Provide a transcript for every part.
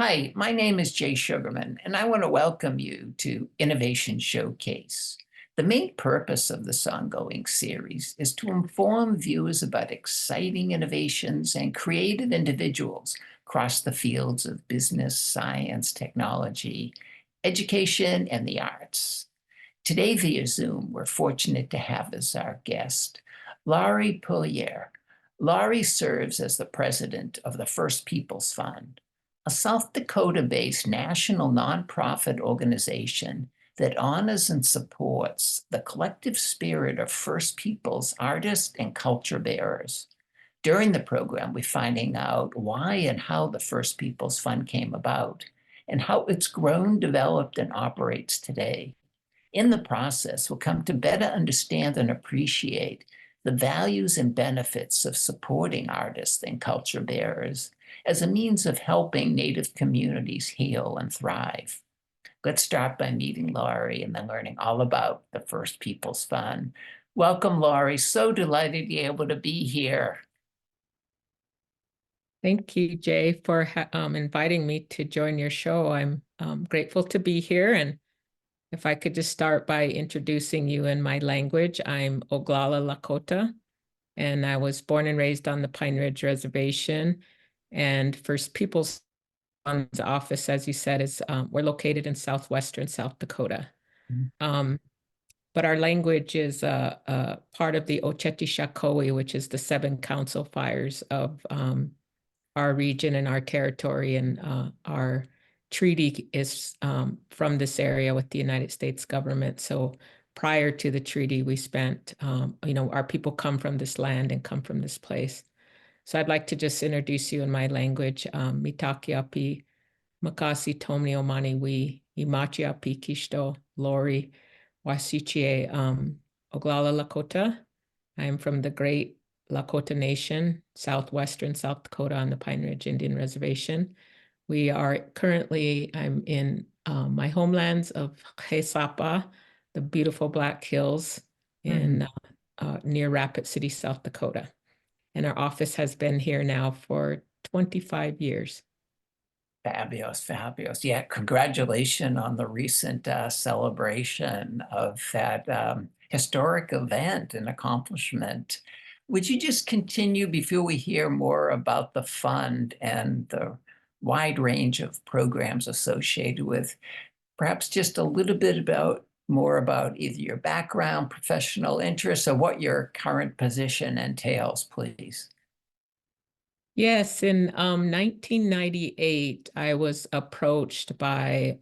Hi, my name is Jay Sugarman, and I want to welcome you to Innovation Showcase. The main purpose of this ongoing series is to inform viewers about exciting innovations and creative individuals across the fields of business, science, technology, education, and the arts. Today via Zoom, we're fortunate to have as our guest Lori Pourier. Lori serves as the president of the First Peoples Fund, a South Dakota-based national nonprofit organization that honors and supports the collective spirit of First Peoples artists and culture bearers. During the program, we're finding out why and how the First Peoples Fund came about and how it's grown, developed, and operates today. In the process, we'll come to better understand and appreciate the values and benefits of supporting artists and culture bearers as a means of helping Native communities heal and thrive. Let's start by meeting Lori and then learning all about the First Peoples Fund. Welcome, Lori. So delighted to be able to be here. Thank you, Jay, for inviting me to join your show. I'm grateful to be here. And if I could just start by introducing you in my language, I'm Oglala Lakota, and I was born and raised on the Pine Ridge Reservation. And First Peoples Fund's office, as you said, is we're located in southwestern South Dakota. But our language is part of the Oceti Shakoi, which is the 7 council fires of our region and our territory, and our treaty is from this area with the United States government. So prior to the treaty, we spent, our people come from this land and come from this place. So I'd like to just introduce you in my language. Mitakiapi, Makasi Tomni Omani Wi, Imachiapi Kishto, Lori, Wasichie, Oglala Lakota. I am from the great Lakota Nation, southwestern South Dakota on the Pine Ridge Indian Reservation. We are currently, I'm in my homelands of Haisapa, the beautiful Black Hills in near Rapid City, South Dakota. And our office has been here now for 25 years. Fabulous, fabulous. Yeah, congratulations on the recent celebration of that historic event and accomplishment. Would you just continue before we hear more about the fund and the wide range of programs associated with, perhaps just a little bit more about either your background, professional interests, or what your current position entails, please? Yes, in 1998, I was approached by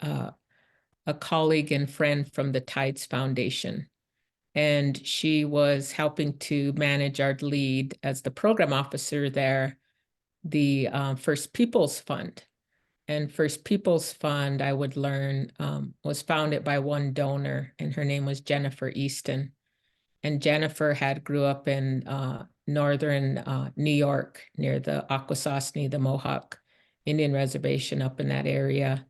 a colleague and friend from the Tides Foundation. And she was helping to manage our lead as the program officer there, the First Peoples Fund. And First Peoples Fund, I would learn, was founded by one donor, and her name was Jennifer Easton. And Jennifer had grew up in northern New York near the Akwesasne, the Mohawk Indian Reservation up in that area.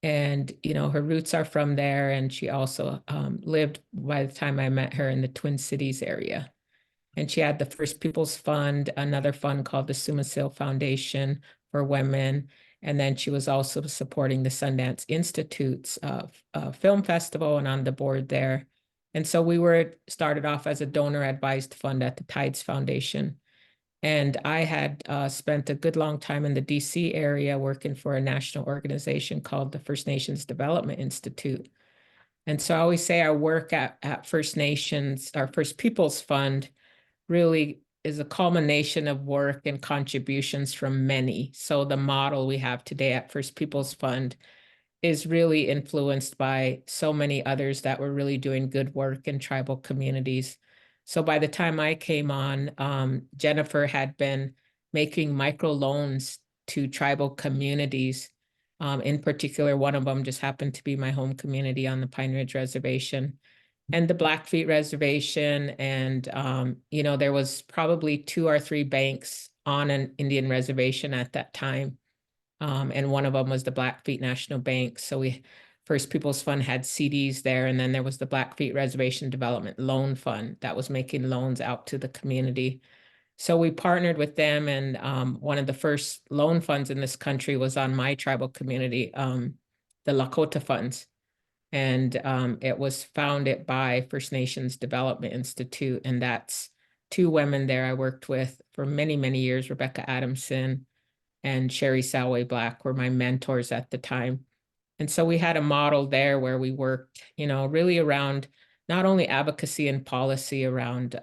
And, her roots are from there. And she also lived, by the time I met her, in the Twin Cities area. And she had the First Peoples Fund, another fund called the Sumasil Foundation for Women. And then she was also supporting the Sundance Institute's film festival and on the board there. And so we were started off as a donor advised fund at the Tides Foundation. And I had spent a good long time in the DC area working for a national organization called the First Nations Development Institute. And so I always say our work at First Nations, our First Peoples Fund, really is a culmination of work and contributions from many. So the model we have today at First Peoples Fund is really influenced by so many others that were really doing good work in tribal communities. So by the time I came on, Jennifer had been making microloans to tribal communities. In particular, one of them just happened to be my home community on the Pine Ridge Reservation and the Blackfeet Reservation. And, there was probably 2 or 3 banks on an Indian reservation at that time. And one of them was the Blackfeet National Bank. So First Peoples Fund had CDs there. And then there was the Blackfeet Reservation Development Loan Fund that was making loans out to the community. So we partnered with them, and one of the first loan funds in this country was on my tribal community, the Lakota funds. And it was founded by First Nations Development Institute. And that's two women there I worked with for many, many years. Rebecca Adamson and Sherry Salway Black were my mentors at the time. And so we had a model there where we worked, really around not only advocacy and policy around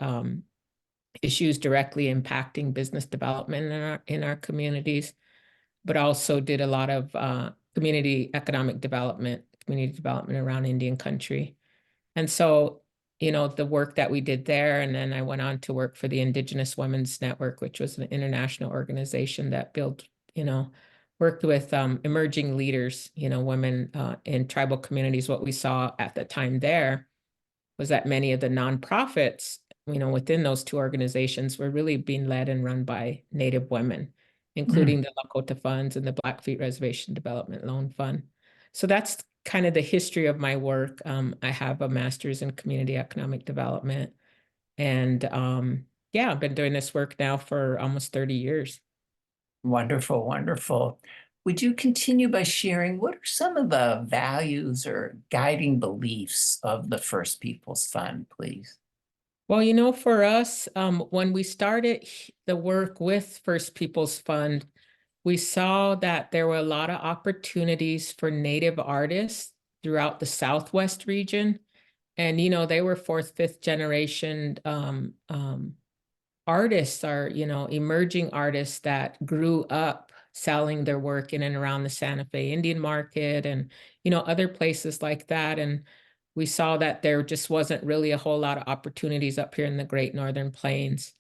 issues directly impacting business development in our communities, but also did a lot of community economic development, community development around Indian country. And so, the work that we did there, and then I went on to work for the Indigenous Women's Network, which was an international organization that worked with emerging leaders, women in tribal communities. What we saw at the time there was that many of the nonprofits, within those two organizations were really being led and run by Native women, including the Lakota funds and the Blackfeet Reservation Development Loan Fund. So that's kind of the history of my work. I have a master's in community economic development, and yeah, I've been doing this work now for almost 30 years. Wonderful, wonderful. Would you continue by sharing what are some of the values or guiding beliefs of the First Peoples Fund, please? Well, for us, when we started the work with First Peoples Fund, we saw that there were a lot of opportunities for Native artists throughout the Southwest region. And, they were fourth, fifth generation artists, are, emerging artists that grew up selling their work in and around the Santa Fe Indian Market and, other places like that. And we saw that there just wasn't really a whole lot of opportunities up here in the Great Northern Plains.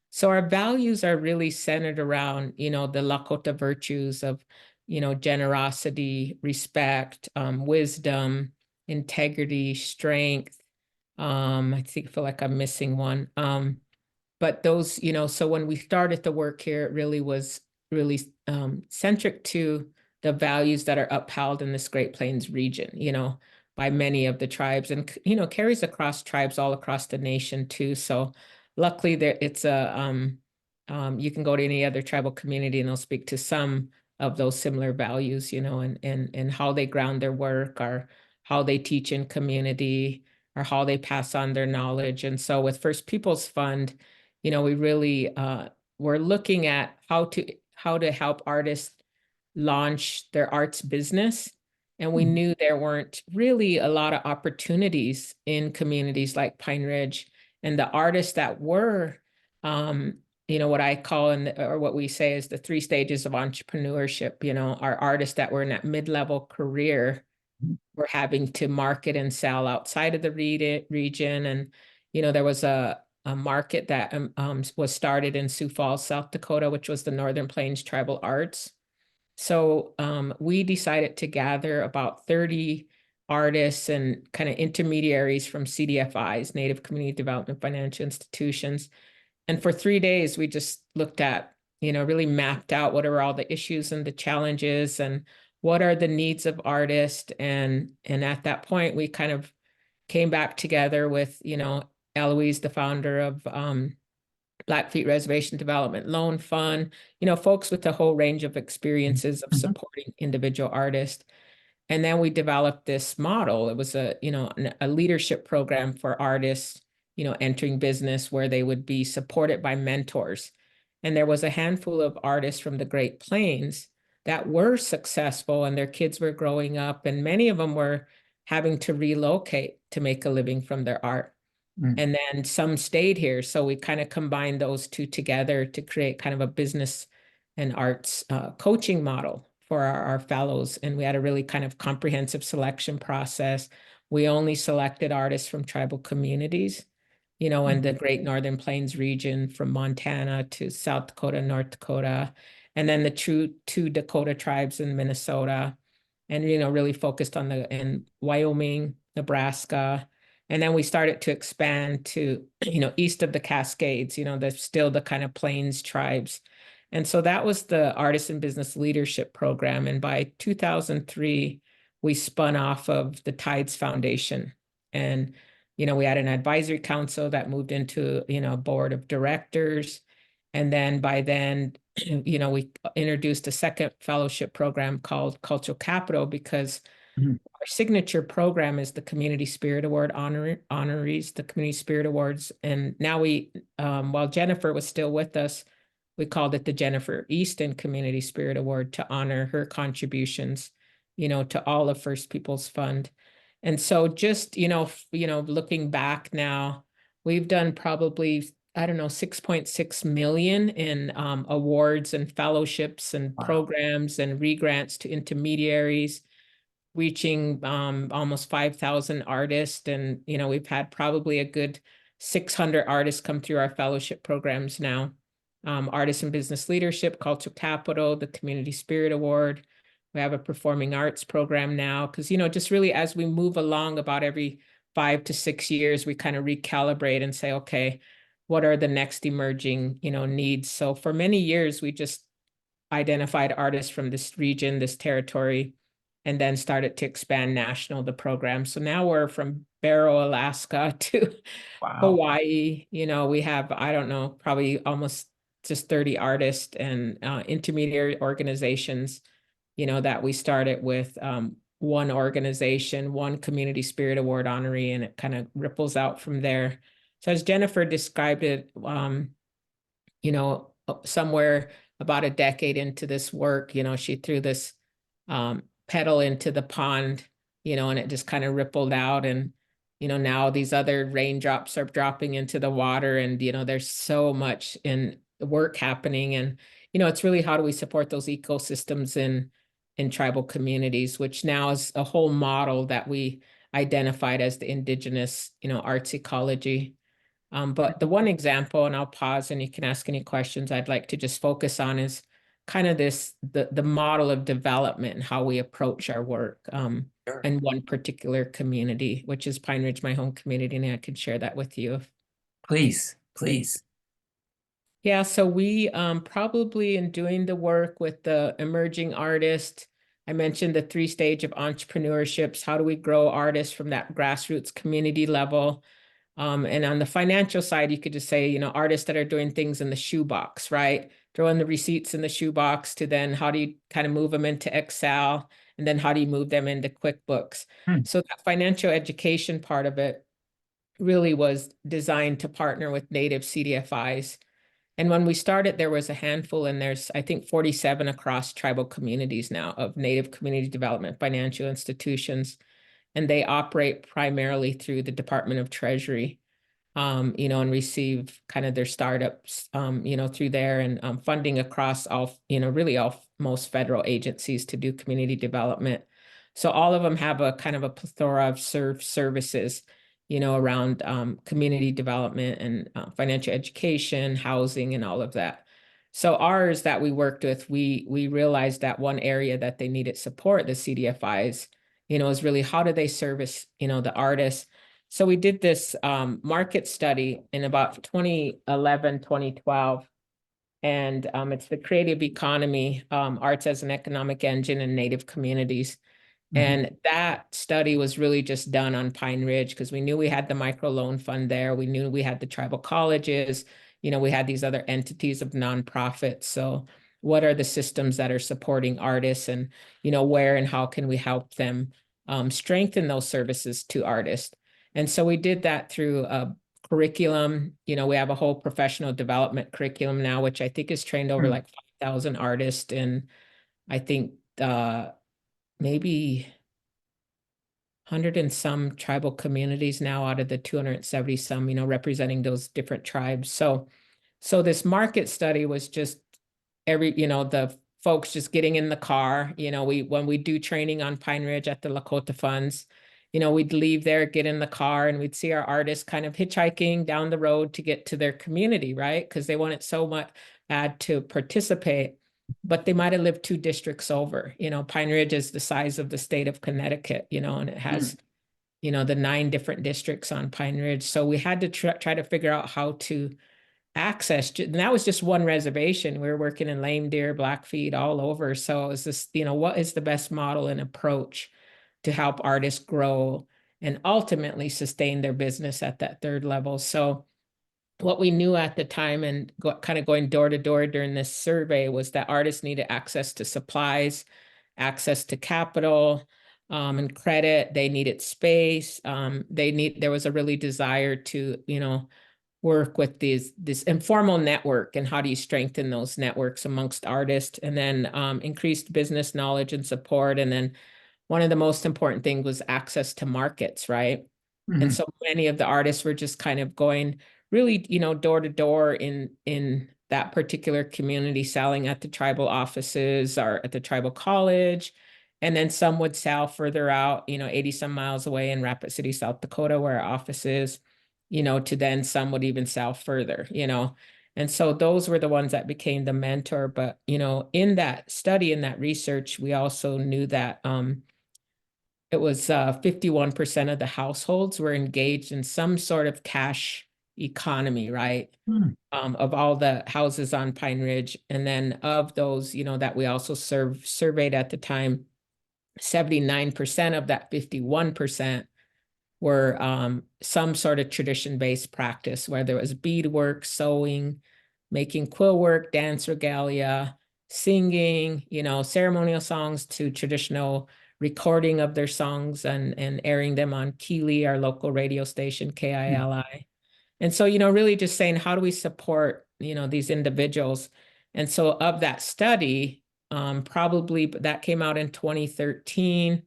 So our values are really centered around, the Lakota virtues of, generosity, respect, wisdom, integrity, strength. Feel like I'm missing one. But those, so when we started the work here, it really was really centric to the values that are upheld in this Great Plains region, by many of the tribes, and carries across tribes all across the nation too. So luckily there it's you can go to any other tribal community and they'll speak to some of those similar values, and how they ground their work, or how they teach in community, or how they pass on their knowledge. And so with First Peoples Fund, we really we're looking at how to help artists launch their arts business. And we knew there weren't really a lot of opportunities in communities like Pine Ridge. And the artists that were, what I call, or what we say is the 3 stages of entrepreneurship, our artists that were in that mid-level career were having to market and sell outside of the region. And, there was a market that was started in Sioux Falls, South Dakota, which was the Northern Plains Tribal Arts. So we decided to gather about 30 artists and kind of intermediaries from CDFIs, Native Community Development Financial Institutions. And for 3 days, we just looked at, really mapped out what are all the issues and the challenges and what are the needs of artists. And at that point, we kind of came back together with, Eloise, the founder of Blackfeet Reservation Development Loan Fund, folks with a whole range of experiences of supporting individual artists. And then we developed this model. It was a leadership program for artists, entering business, where they would be supported by mentors. And there was a handful of artists from the Great Plains that were successful, and their kids were growing up, and many of them were having to relocate to make a living from their art. And then some stayed here. So we kind of combined those two together to create kind of a business and arts coaching model for our fellows. And we had a really kind of comprehensive selection process. We only selected artists from tribal communities, in the Great Northern Plains region, from Montana to South Dakota, North Dakota, and then the two Dakota tribes in Minnesota, and, really focused on in Wyoming, Nebraska. And then we started to expand to, east of the Cascades, there's still the kind of Plains tribes. And so that was the Artisan Business Leadership Program. And by 2003, we spun off of the Tides Foundation. And, we had an advisory council that moved into, a board of directors. And then by then, we introduced a second fellowship program called Cultural Capital, because Mhm. our signature program is the Community Spirit Award honorees, the Community Spirit Awards. And now while Jennifer was still with us, we called it the Jennifer Easton Community Spirit Award to honor her contributions, to all of First Peoples Fund. And so just, looking back now, we've done probably, I don't know, 6.6 million in awards and fellowships and Wow. programs and regrants to intermediaries, reaching almost 5,000 artists. And, we've had probably a good 600 artists come through our fellowship programs now. Artists in Business Leadership, Cultural Capital, the Community Spirit Award. We have a performing arts program now, because, just really as we move along, about every 5 to 6 years, we kind of recalibrate and say, okay, what are the next emerging, needs? So for many years, we just identified artists from this region, this territory, and then started to expand national the program. So now we're from Barrow, Alaska to Wow. Hawaii. We have, I don't know, probably almost just 30 artists and intermediary organizations, that we started with one organization, one Community Spirit Award honoree, and it kind of ripples out from there. So as Jennifer described it, somewhere about a decade into this work, she threw this pedal into the pond, and it just kind of rippled out. And, now these other raindrops are dropping into the water, and, there's so much in work happening. And, it's really, how do we support those ecosystems in tribal communities, which now is a whole model that we identified as the indigenous, arts ecology. But the one example, and I'll pause and you can ask any questions I'd like to just focus on, is kind of the model of development and how we approach our work Sure. in one particular community, which is Pine Ridge, my home community, and I could share that with you. Please, please. Yeah, so we probably, in doing the work with the emerging artist, I mentioned the 3 stage of entrepreneurships. How do we grow artists from that grassroots community level? And on the financial side, you could just say, artists that are doing things in the shoebox, right? Throwing the receipts in the shoebox, to then how do you kind of move them into Excel? And then how do you move them into QuickBooks? Hmm. So that financial education part of it really was designed to partner with native CDFIs. And when we started, there was a handful, and there's, I think, 47 across tribal communities now of Native community development financial institutions. And they operate primarily through the Department of Treasury, and receive kind of their startups, through there, and funding across all, really all most federal agencies to do community development. So all of them have a kind of a plethora of services, around community development and financial education, housing, and all of that. So ours that we worked with, we realized that one area that they needed support, the CDFIs, is really how do they service, the artists. So we did this market study in about 2011, 2012, and it's the creative economy, arts as an economic engine in Native communities. Mhm. And that study was really just done on Pine Ridge, because we knew we had the microloan fund there. We knew we had the tribal colleges, we had these other entities of nonprofits. So what are the systems that are supporting artists, and, where and how can we help them strengthen those services to artists? And so we did that through a curriculum. We have a whole professional development curriculum now, which I think has trained over Hmm. like 5,000 artists in, I think, maybe 100 and some tribal communities now out of the 270 some, representing those different tribes. So this market study was just the folks just getting in the car. When we do training on Pine Ridge at the Lakota Funds, we'd leave there, get in the car, and we'd see our artists kind of hitchhiking down the road to get to their community, right? Because they wanted so much bad to participate, but they might have lived 2 districts over. Pine Ridge is the size of the state of Connecticut, and it has, the 9 different districts on Pine Ridge. So we had to try to figure out how to access, and that was just one reservation. We were working in Lame Deer, Blackfeet, all over. So is this, what is the best model and approach to help artists grow and ultimately sustain their business at that third level? So what we knew at the time and kind of going door to door during this survey was that artists needed access to supplies, access to capital, and credit. They needed space. There was a really desire to, work with this informal network, and how do you strengthen those networks amongst artists, and then increased business knowledge and support. And then one of the most important things was access to markets, right? And Mhm. so many of the artists were just kind of going really, door to door in that particular community, selling at the tribal offices or at the tribal college. And then some would sell further out, 80 some miles away in Rapid City, South Dakota, where our office is, to then some would even sell further. And so those were the ones that became the mentor. But, in that study, in that research, we also knew that it was 51% of the households were engaged in some sort of cash economy, right? Mm. Of all the houses on Pine Ridge. And then of those, that we also surveyed at the time, 79% of that 51% were some sort of tradition-based practice, whether it was beadwork, sewing, making quill work, dance regalia, singing, ceremonial songs, to traditional recording of their songs and airing them on Keeley, our local radio station, KILI. And so, really just saying, how do we support, these individuals? And so of that study, probably that came out in 2013,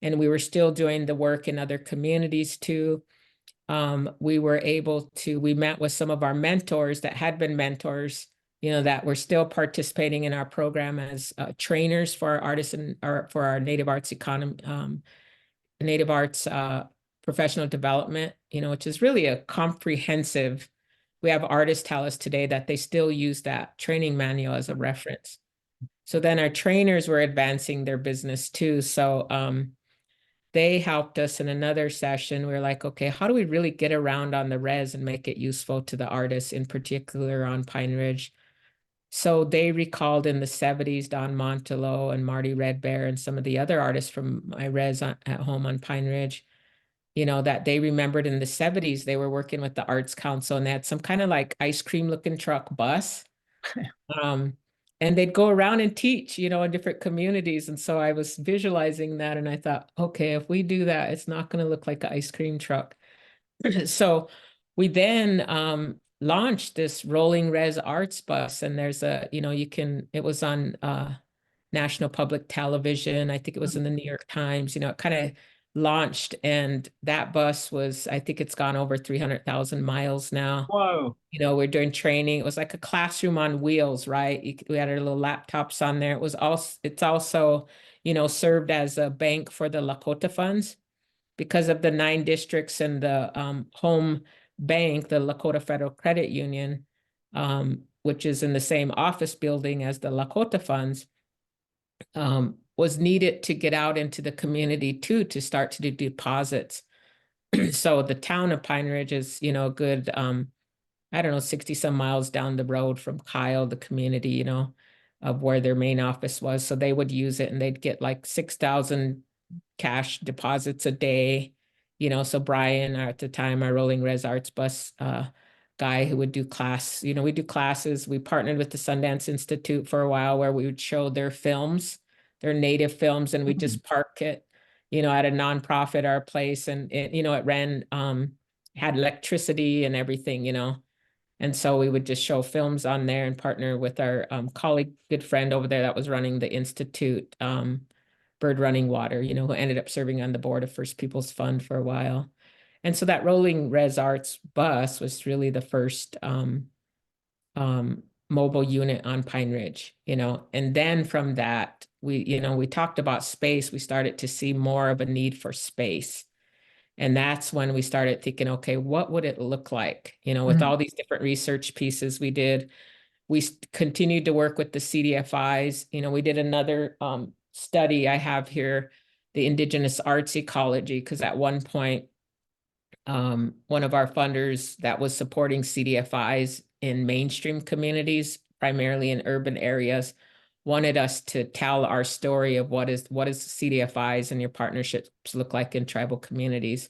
and we were still doing the work in other communities too. We met with some of our mentors that had been mentors, that were still participating in our program as trainers for our artists or for our Native Arts economy, Native Arts professional development, which is really a comprehensive. We have artists tell us today that they still use that training manual as a reference. So then our trainers were advancing their business too. So they helped us in another session. We were like, okay, how do we really get around on the res and make it useful to the artists, in particular on Pine Ridge? So they recalled in the 70s, Don Montelo and Marty Red Bear and some of the other artists from my res at home on Pine Ridge, that they remembered in the 70s, they were working with the Arts Council, and they had some kind of like ice cream looking truck bus. Um, and they'd go around and teach, in different communities. And so I was visualizing that, and I thought, okay, if we do that, it's not going to look like an ice cream truck. So we then launched this rolling res arts bus, and there's it was on national public television. I think it was in the New York Times, it kind of launched, and that bus was, I think it's gone over 300,000 miles now. Whoa. We're doing training. It was like a classroom on wheels, right? We had our little laptops on there. It's also, served as a bank for the Lakota funds because of the 9 districts and the home bank, the Lakota Federal Credit Union, which is in the same office building as the Lakota funds, was needed to get out into the community too, to start to do deposits. So the town of Pine Ridge is, a good, I don't know, 60 some miles down the road from Kyle, the community, of where their main office was. So they would use it, and they'd get like 6,000 cash deposits a day. So Brian, at the time, our rolling res arts bus guy who would do we do classes. We partnered with the Sundance Institute for a while, where we would show their films, their native films, and we just park it, at a nonprofit, our place. And it ran, had electricity and everything, And so we would just show films on there and partner with our colleague, good friend over there that was running the Institute, Bird Running Water, who ended up serving on the board of First Peoples Fund for a while. And so that rolling res arts bus was really the first mobile unit on Pine Ridge, And then from that, we talked about space. We started to see more of a need for space. And that's when we started thinking, okay, what would it look like? With all these different research pieces we did, we continued to work with the CDFIs. We did another study I have here, the Indigenous Arts Ecology, because at one point, one of our funders that was supporting CDFIs in mainstream communities, primarily in urban areas, wanted us to tell our story of what is CDFIs and your partnerships look like in tribal communities.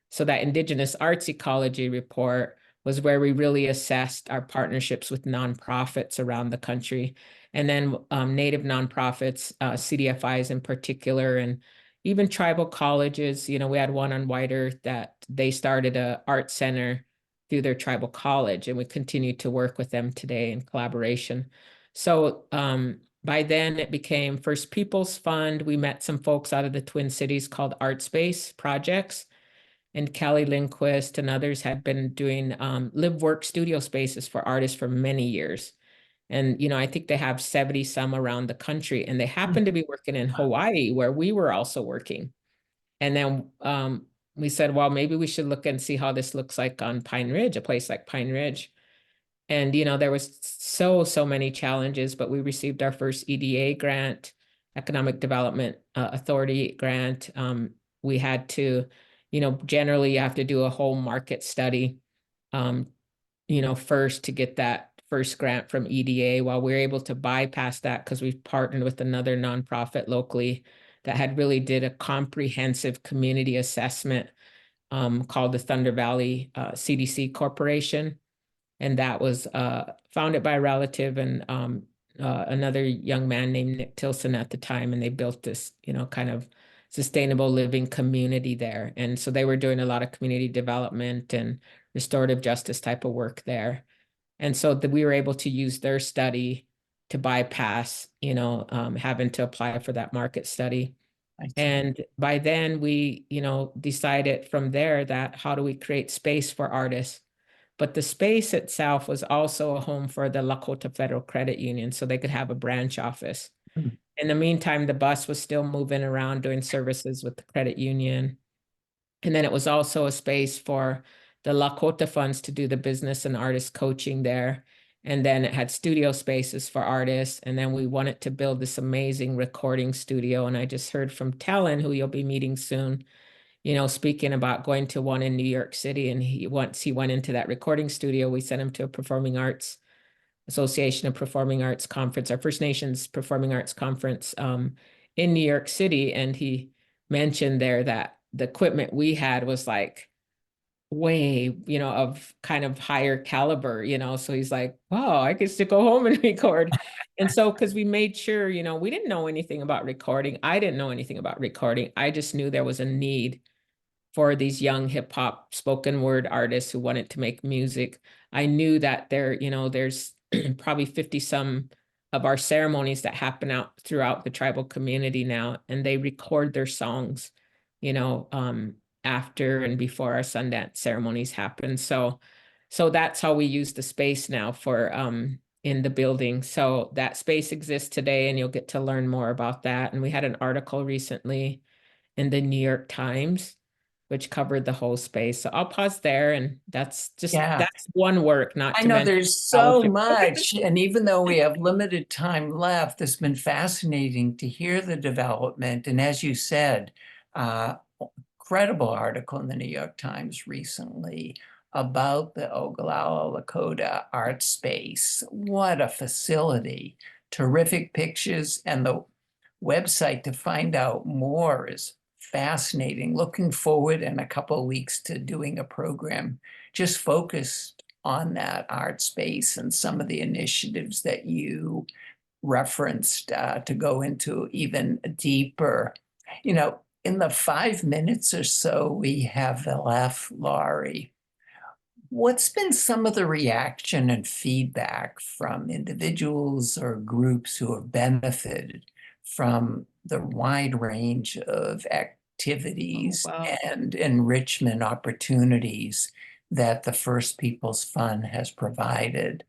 So that Indigenous Arts Ecology report was where we really assessed our partnerships with nonprofits around the country. And then Native nonprofits, CDFIs in particular, and even tribal colleges. We had one on White Earth that they started a art center through their tribal college, and we continue to work with them today in collaboration. So by then it became First Peoples Fund. We met some folks out of the Twin Cities called Art Space Projects, and Kelly Lindquist and others had been doing live work studio spaces for artists for many years. And, I think they have 70 some around the country, and they happen to be working in Hawaii, where we were also working. And then we said, well, maybe we should look and see how this looks like on Pine Ridge, a place like Pine Ridge. And, there was so many challenges, but we received our first EDA grant, Economic Development Authority grant. We had to, generally you have to do a whole market study, first to get that first grant from EDA. While we were able to bypass that because we partnered with another nonprofit locally that had really did a comprehensive community assessment called the Thunder Valley CDC Corporation. And that was founded by a relative and another young man named Nick Tilson at the time. And they built this, kind of sustainable living community there. And so they were doing a lot of community development and restorative justice type of work there. And so we were able to use their study to bypass, having to apply for that market study. And by then we, decided from there that how do we create space for artists? But the space itself was also a home for the Lakota Federal Credit Union, so they could have a branch office. Mm. In the meantime, the bus was still moving around doing services with the credit union. And then it was also a space for the Lakota funds to do the business and artist coaching there. And then it had studio spaces for artists. And then we wanted to build this amazing recording studio. And I just heard from Talon, who you'll be meeting soon, speaking about going to one in New York City. And once he went into that recording studio, we sent him to a Performing Arts Association of Performing Arts Conference, our First Nations Performing Arts Conference in New York City. And he mentioned there that the equipment we had was like way, of kind of higher caliber, so he's like, wow, I get to go home and record. And so, because we made sure, we didn't know anything about recording. I didn't know anything about recording. I just knew there was a need for these young hip hop spoken word artists who wanted to make music. I knew that there's probably 50 some of our ceremonies that happen out throughout the tribal community now, and they record their songs, after and before our Sundance ceremonies happen. So that's how we use the space now for in the building. So that space exists today, and you'll get to learn more about that. And we had an article recently in the New York Times which covered the whole space. So I'll pause there, and that's one work, not I to know mention there's so scholarship. much, and even though we have limited time left, it's been fascinating to hear the development. And as you said, incredible article in the New York Times recently about the Oglala Lakota art space. What a facility. Terrific pictures, and the website to find out more is fascinating. Looking forward in a couple of weeks to doing a program just focused on that art space and some of the initiatives that you referenced to go into even deeper. In the 5 minutes or so we have left, Laurie, what's been some of the reaction and feedback from individuals or groups who have benefited from the wide range of activities Wow. and enrichment opportunities that the First Peoples Fund has provided?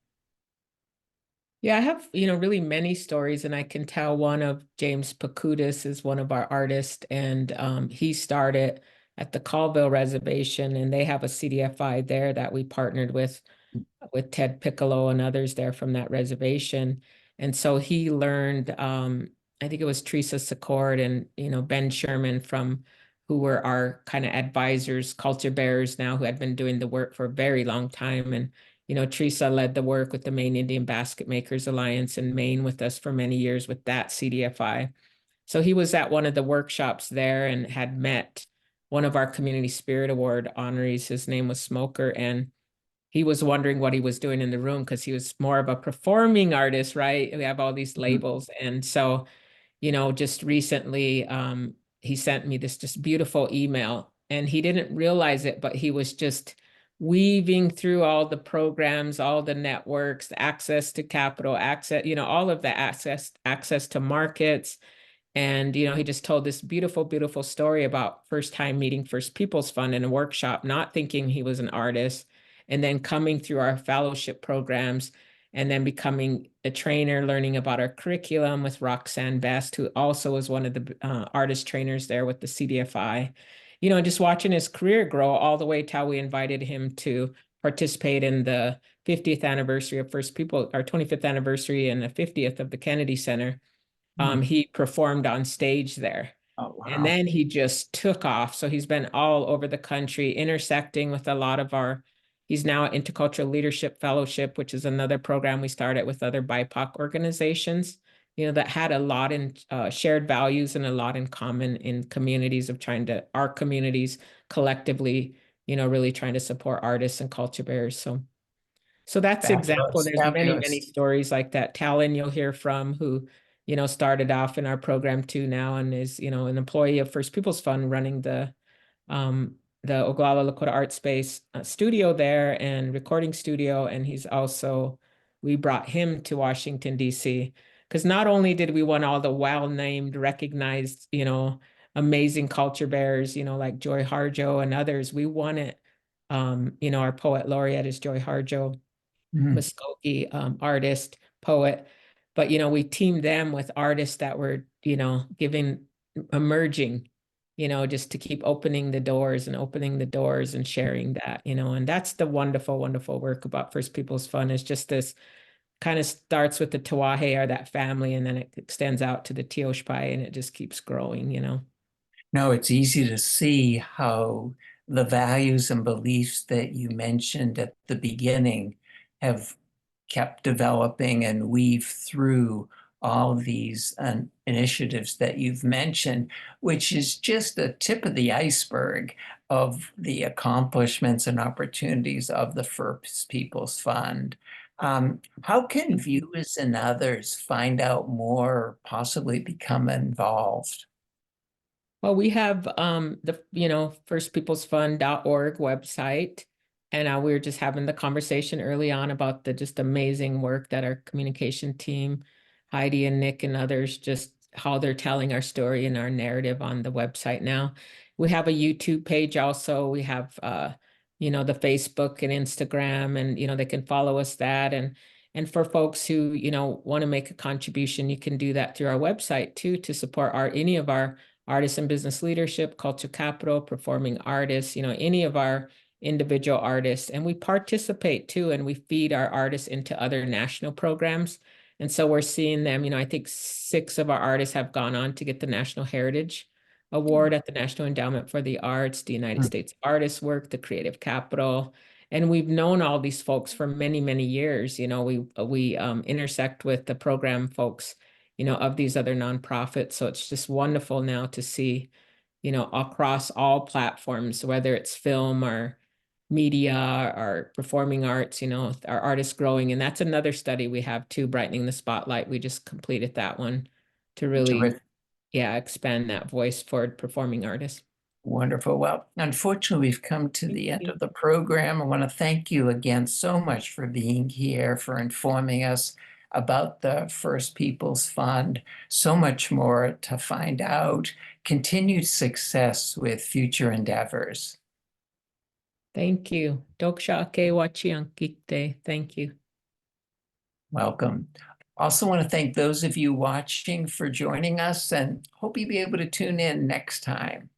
Yeah, I have, really many stories, and I can tell one of James Pakudis is one of our artists, and he started at the Colville Reservation, and they have a CDFI there that we partnered with Ted Piccolo and others there from that reservation. And so he learned, I think it was Teresa Secord and, Ben Sherman from who were our kind of advisors, culture bearers now, who had been doing the work for a very long time. And, Teresa led the work with the Maine Indian Basket Makers Alliance in Maine with us for many years with that CDFI. So he was at one of the workshops there and had met one of our Community Spirit Award honorees. His name was Smoker. And he was wondering what he was doing in the room because he was more of a performing artist, right? We have all these Mhm. labels. And so, just recently, he sent me this just beautiful email, and he didn't realize it, but he was just weaving through all the programs, all the networks, the access to capital, access, all of the access to markets. And, he just told this beautiful, beautiful story about first time meeting First People's Fund in a workshop, not thinking he was an artist, and then coming through our fellowship programs, and then becoming a trainer, learning about our curriculum with Roxanne Best, who also was one of the artist trainers there with the CDFI. Just watching his career grow all the way till we invited him to participate in the 50th anniversary of First People, our 25th anniversary and the 50th of the Kennedy Center. Mhm. He performed on stage there. Oh, And wow. then he just took off. So he's been all over the country, intersecting with a lot of he's now at Intercultural Leadership Fellowship, which is another program we started with other BIPOC organizations, that had a lot in shared values and a lot in common in communities of our communities collectively, really trying to support artists and culture bearers. So that's example. Fabulous, There's many, many fabulous. stories like that. Talon, you'll hear from, who, started off in our program too now and is, an employee of First People's Fund, running um, the Oglala Lakota Art Space studio there and recording studio. And we brought him to Washington, D.C. because not only did we want all the well-named, recognized, amazing culture bearers, like Joy Harjo and others, we wanted, our poet laureate is Joy Harjo, Mhm. Muskogee artist, poet. But, we teamed them with artists that were, emerging, just to keep opening the doors and sharing that, and that's the wonderful, wonderful work about First People's Fund is just this kind of starts with the Tawahe or that family, and then it extends out to the Teoshpai and it just keeps growing. No, it's easy to see how the values and beliefs that you mentioned at the beginning have kept developing and weave through all of these initiatives that you've mentioned, which is just the tip of the iceberg of the accomplishments and opportunities of the First People's Fund. How can viewers and others find out more, or possibly become involved? Well, we have the firstpeoplesfund.org website. And we were just having the conversation early on about the just amazing work that our communication team, Heidi and Nick and others, just how they're telling our story and our narrative on the website now. We have a YouTube page also. We have the Facebook and Instagram, and they can follow us that. And for folks who, want to make a contribution, you can do that through our website too, to support any of our artists and business leadership, culture capital, performing artists, any of our individual artists. And we participate too, and we feed our artists into other national programs. And so we're seeing them, I think 6 of our artists have gone on to get the National Heritage Award at the National Endowment for the Arts, the United States Artists Work, the Creative Capital. And we've known all these folks for many, many years. We intersect with the program folks, of these other nonprofits. So it's just wonderful now to see, across all platforms, whether it's film or media or performing arts, our artists growing. And that's another study we have too, Brightening the Spotlight. We just completed that one to really, Terrific. expand that voice for performing artists. Wonderful. Well, unfortunately, we've come to Thank the end you. of the program. I want to thank you again so much for being here, for informing us about the First People's Fund. So much more to find out. Continued success with future endeavors. Thank you. Doksha ke wachiankite. Thank you. Welcome. Also want to thank those of you watching for joining us and hope you'll be able to tune in next time.